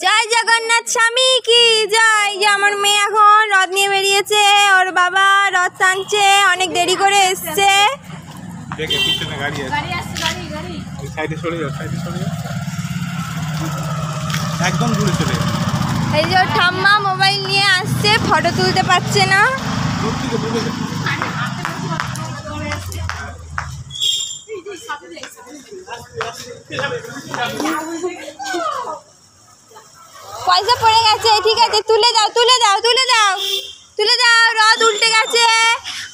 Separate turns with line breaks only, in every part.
জয় জগন্নাথ স্বামী কি জয়। যে আমার মেয়ে এখন রথ নিয়ে বেরিয়েছে, ওর বাবা রথ টানছে, অনেক দেরি করে এসছে।
দেখে পিছনে গাড়ি আছে, গাড়ি আসছে, গাড়ি গাড়ি এই সাইডে সরে যাও, সাইডে সরে যাও, একদম দূরে চলে যাও।
এই যে ওর ঠাম্মা মোবাইল নিয়ে আসছে, ফটো তুলতে পারছে না।
দূর থেকে দূরে যাও।
পয়সা পড়ে গেছে, ঠিক আছে তুলে দাও তুলে দাও তুলে দাও তুলে দাও। রথ উল্টে গেছে,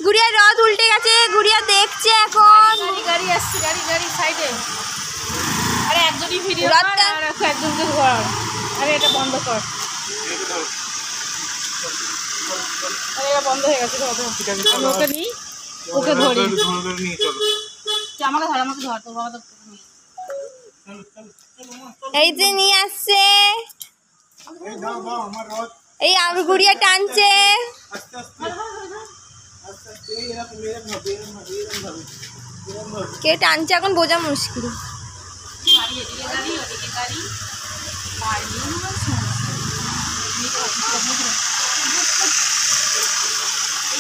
গুড়িয়ার রথ উল্টে গেছে, গুড়িয়া দেখছে এখন।
গাড়ি আসছে, গাড়ি গাড়ি সাইডে। আরে একজনই ভিডিও কর
রথটা
আর একজনকে ধর। আরে এটা বন্ধ কর, আরে এটা বন্ধ হয়ে গেছে। ধর
ঠিক আছে,
আমি ওকে নিই, ওকে ধরি।
ধরে নিয়ে চলো।
আমাকে ধর, আমাকে ধর, তোর বাবা তো
এই যে নিয়ে আসছে,
এই দাও দাও আমার রথ।
এই আমার গুড়িয়া টানছে।
আস্তে আস্তে আস্তে আস্তে এরকম এরকম ভাবে, এরকম ভাবে, এরকম ভাবে, এরকম ভাবে।
কে টানছে এখন বোঝা মুশকিল।
গাড়ি, এদিকে গাড়ি, ওদিকে গাড়ি।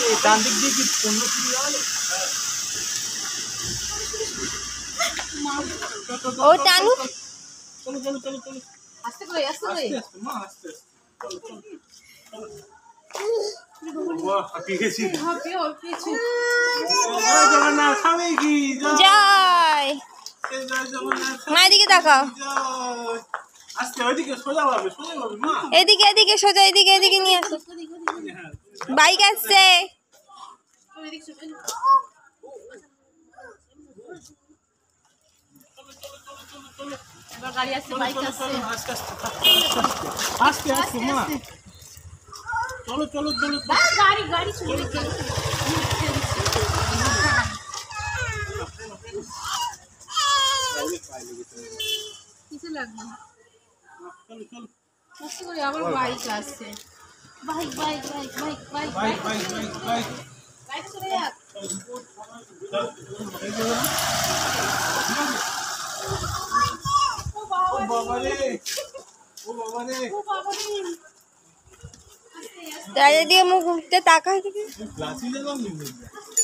এই ডান দিক দিয়ে কি পণ্য চুরি হয়?
ও টানু,
চলো চলো চলো চলো,
আস্তে করে, আস্তে করে।
আস্তে আস্তে মা, আস্তে আস্তে চলো চলো চলো। বাহ, হাঁপিয়ে গেছি।
হাঁপিয়ে অল্পেছি।
জয় জগন্নাথ স্বামী কি জয়।
জয়
জয় জগন্নাথ
মা, এদিকে তাকাও।
জয়। আস্তে ওইদিকে সোজা ভাবে, সোজা ভাবে মা।
এদিকে এদিকে সোজা, এদিকে এদিকে নিয়ে আসো। বাইক আসছে।
এবার গাড়ি আসছে, বাইক আসছে।
আস্তে আস্তে আস্তে আস্তে মা। চলো চলো চলো চলো।
গাড়ি গাড়ি চলে গেছে। কিছু লাগবে না।
চলো চলো।
আস্তে করে, আবার বাইক আসছে। Bike bike bike bike bike
bike bike bike bike.
Bike চলে যাক।
ও বাবা রে, ও বাবা রে।
দাঁড়িয়ে দিয়ে মুখ উঠতে তাকা।
লাঠি দিলাম নি?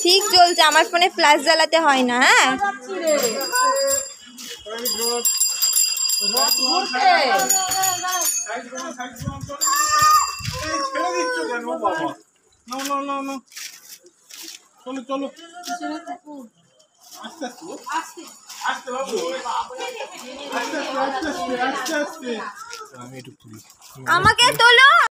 ঠিক চলছে, আমার ফোনে ফ্ল্যাশ জ্বালাতে হয় না। হ্যাঁ
ছেড়ে দিচ্ছ কেন বাবা? না না না না, চলো চলো আস্তে আস্তে আস্তে বাবু, আস্তে আস্তে আস্তে আস্তে আস্তে। আমি একটু তুলি।
আমাকে তোলো।